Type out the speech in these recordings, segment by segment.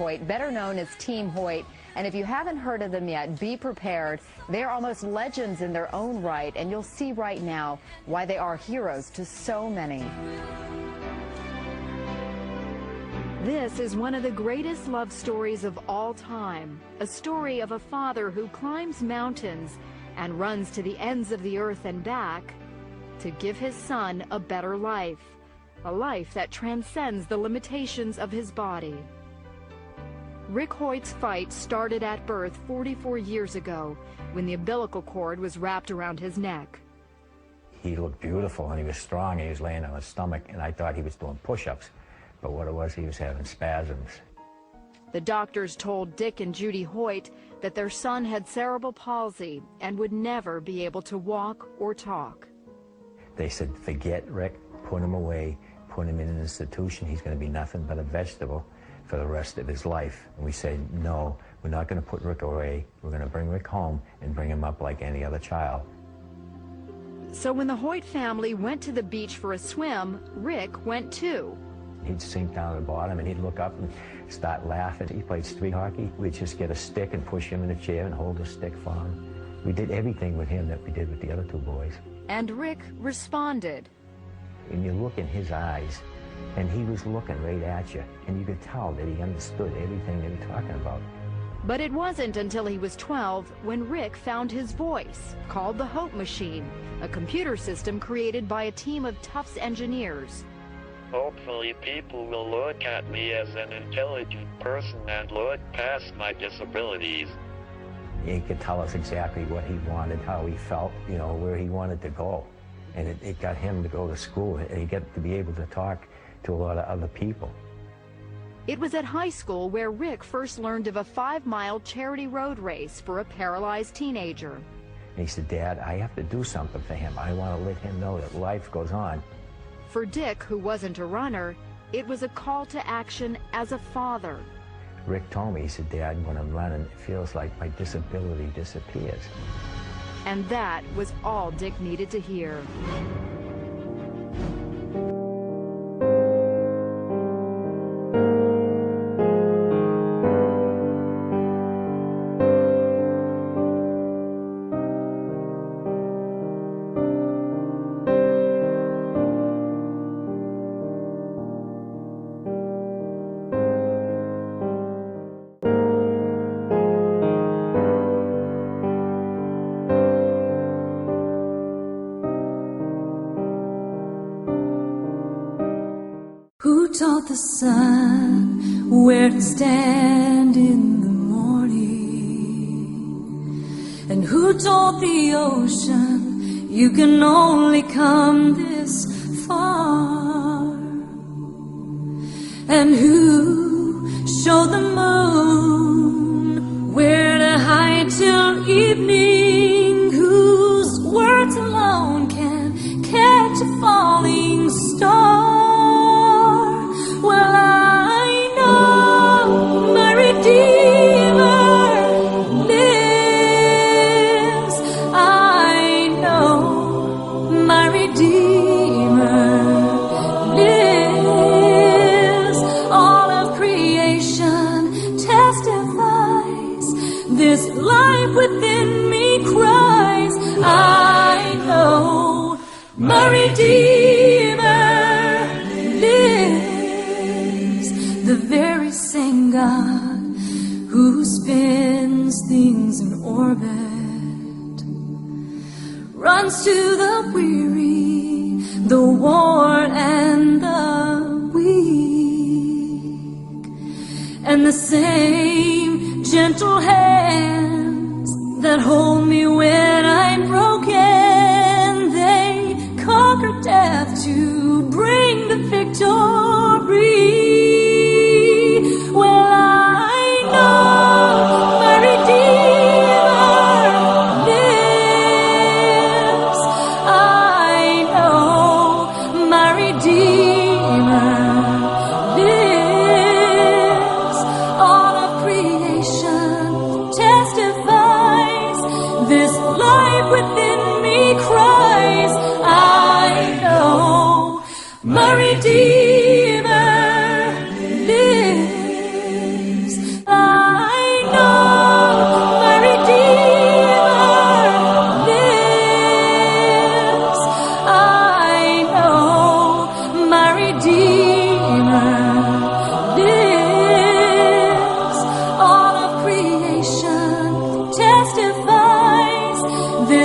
Hoyt, better known as Team Hoyt. And if you haven't heard of them yet, be prepared. They're almost legends in their own right, and you'll see right now why they are heroes to so many. This is one of the greatest love stories of all time, a story of a father who climbs mountains and runs to the ends of the earth and back to give his son a better life, a life that transcends the limitations of his body. Rick Hoyt's fight started at birth 44 years ago when the umbilical cord was wrapped around his neck. He looked beautiful and he was strong and he was laying on his stomach, and I thought he was doing push-ups, but what it was, he was having spasms. The doctors told Dick and Judy Hoyt that their son had cerebral palsy and would never be able to walk or talk. They said, forget Rick, put him away, put him in an institution. He's going to be nothing but a vegetable for the rest of his life. And we said, no, we're not going to put Rick away. We're going to bring Rick home and bring him up like any other child. So when the Hoyt family went to the beach for a swim, Rick went too. He'd sink down to the bottom and he'd look up and start laughing. He played street hockey. We'd just get a stick and push him in a chair and hold the stick for him. We did everything with him that we did with the other two boys. And Rick responded. And you look in his eyes, and he was looking right at you, and you could tell that he understood everything they were talking about. But it wasn't until he was 12 when Rick found his voice, called the Hope Machine, a computer system created by a team of Tufts engineers. Hopefully people will look at me as an intelligent person and look past my disabilities. He could tell us exactly what he wanted, how he felt, you know, where he wanted to go. And it got him to go to school. He got to be able to talk to a lot of other people. It was at high school where Rick first learned of a 5-mile charity road race for a paralyzed teenager. And he said, Dad, I have to do something for him. I want to let him know that life goes on. For Dick, who wasn't a runner, it was a call to action as a father. Rick told me, he said, Dad, when I'm running, it feels like my disability disappears. And that was all Dick needed to hear. Who taught the sun where to stand in the morning? And who told the ocean you can only come this far? And who showed the moon where to hide till evening? Whose words alone can catch a falling star? This life within me cries, I know my Redeemer lives. The very same God who spins things in orbit runs to the weary, the worn and the weak. And the same gentle hands that hold me when I'm broken, they conquer death to bring the victory. Well, I know my Redeemer lives. I know my Redeemer lives. All of creation testifies, this life within me cries, I know my Redeemer lives.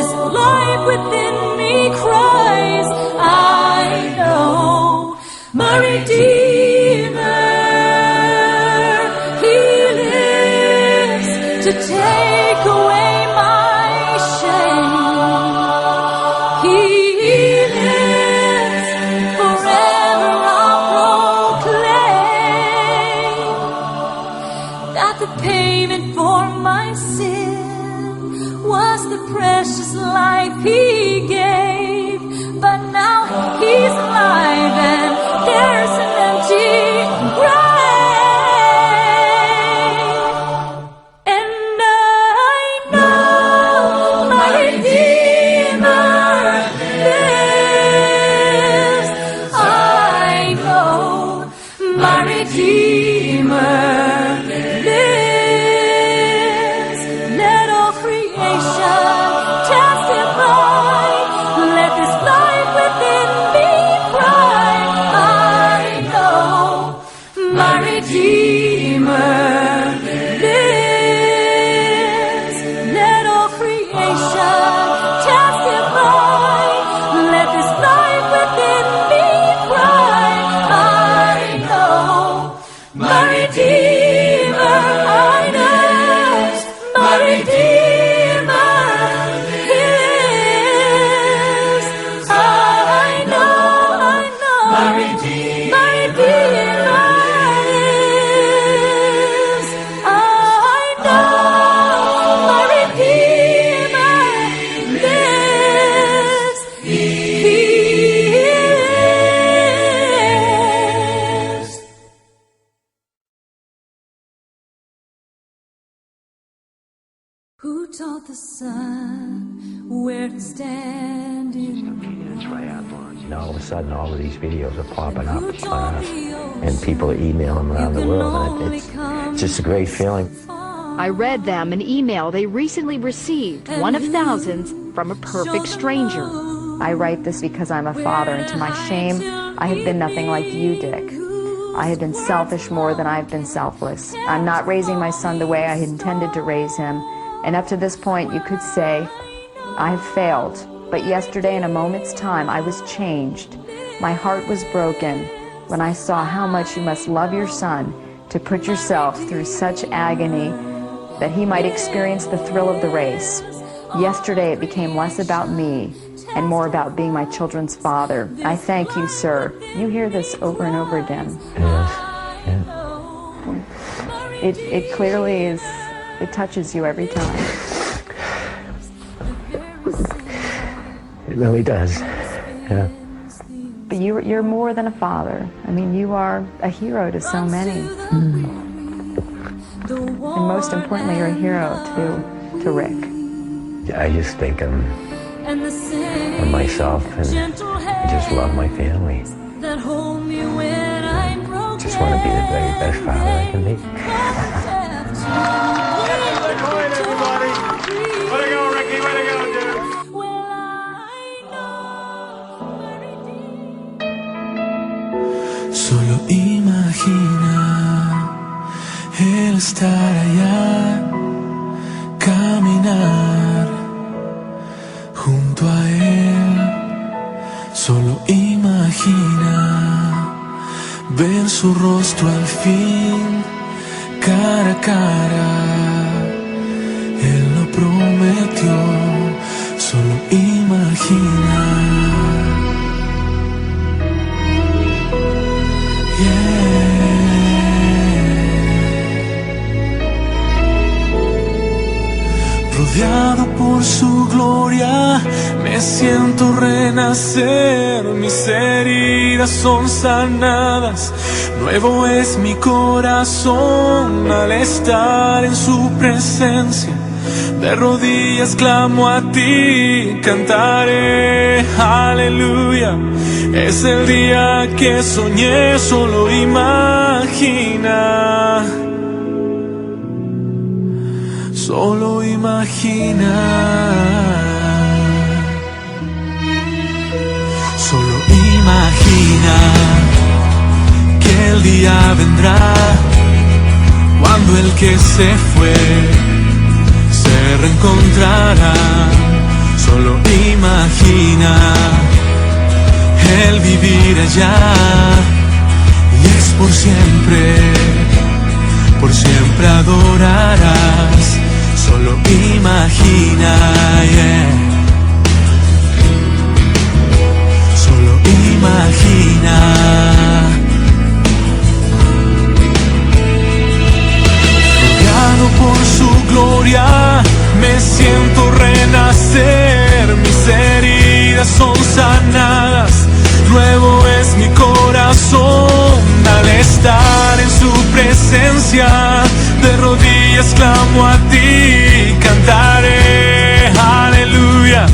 this life within me cries, I know my Redeemer, He lives to take away my shame. He lives forever. I'll proclaim that the payment for my sin was the precious life He gave. But now He's alive and there's an empty grave. And I know my Redeemer lives. I know my Redeemer lives. Let all creation testify. Let this life within me cry. I know my Redeemer lives. Let all creation testify. Let this life within me cry. I know my Redeemer. I know my Redeemer lives. I know my Redeemer lives. I know my Redeemer lives. He lives. Who taught the sun where to stand in the And all of a sudden, all of these videos are popping up on us, and people email them around the world, and it's just a great feeling. I read them an email they recently received, one of thousands, from a perfect stranger. I write this because I'm a father, and to my shame, I have been nothing like you, Dick. I have been selfish more than I've been selfless. I'm not raising my son the way I had intended to raise him, and up to this point, you could say, I have failed. But yesterday, in a moment's time, I was changed. My heart was broken when I saw how much you must love your son to put yourself through such agony that he might experience the thrill of the race. Yesterday, it became less about me and more about being my children's father. I thank you, sir. You hear this over and over again. Yes, yeah. It clearly is, it touches you every time. It really does, yeah. But you're more than a father. I mean, you are a hero to so many. And most importantly, you're a hero to Rick. I just think of myself, and I just love my family. Just want to be the very best father I can be. Go ahead, everybody. Way to go, Ricky. Way to go, dude. Solo imagina el estar allá, caminar junto a él. Solo imagina ver su rostro al fin, cara a cara. Él lo prometió. Solo imagina. Rodeado por su gloria, me siento renacer. Mis heridas son sanadas, nuevo es mi corazón al estar en su presencia. De rodillas clamo a ti, cantaré aleluya. Es el día que soñé, solo imagina. Solo imagina. Solo imagina que el día vendrá cuando el que se fue se reencontrará. Solo vivir allá, y es por siempre adorarás. Solo imagina, yeah. Solo imagina. Rodeado por su gloria, me siento renacer. Mis heridas son sanadas, nuevo es mi corazón. Al estar en su presencia, de rodillas clamo a ti, cantaré, aleluya.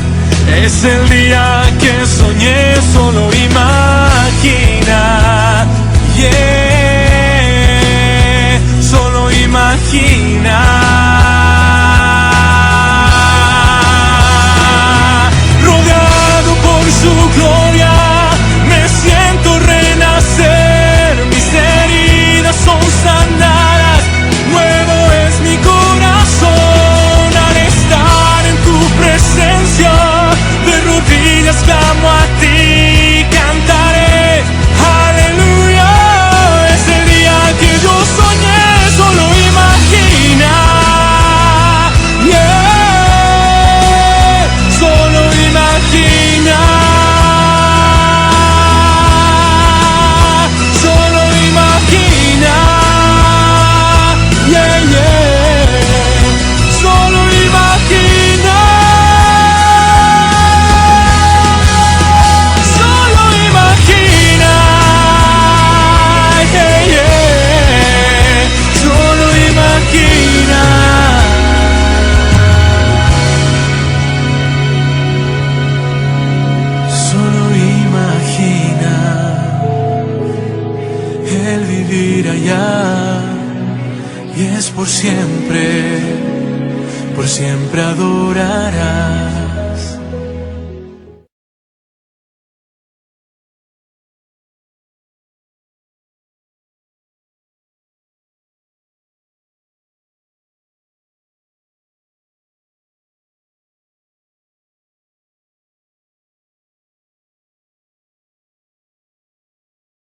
Es el día que soñé, solo imagina, yeah, solo imagina. Rodeado por su gloria, me siento renacer. Mis heridas son sanadas, nuevo es mi corazón. Al estar en tu presencia, de rodillas clamo a ti, cantaré, aleluya. Ese día que yo soñé, solo imagina, yeah, solo imagina. Solo imagina, yeah, yeah, solo imagina. Solo imagina, yeah, yeah, solo imagina. Solo imagina el vivir allá, y es por siempre adorarás.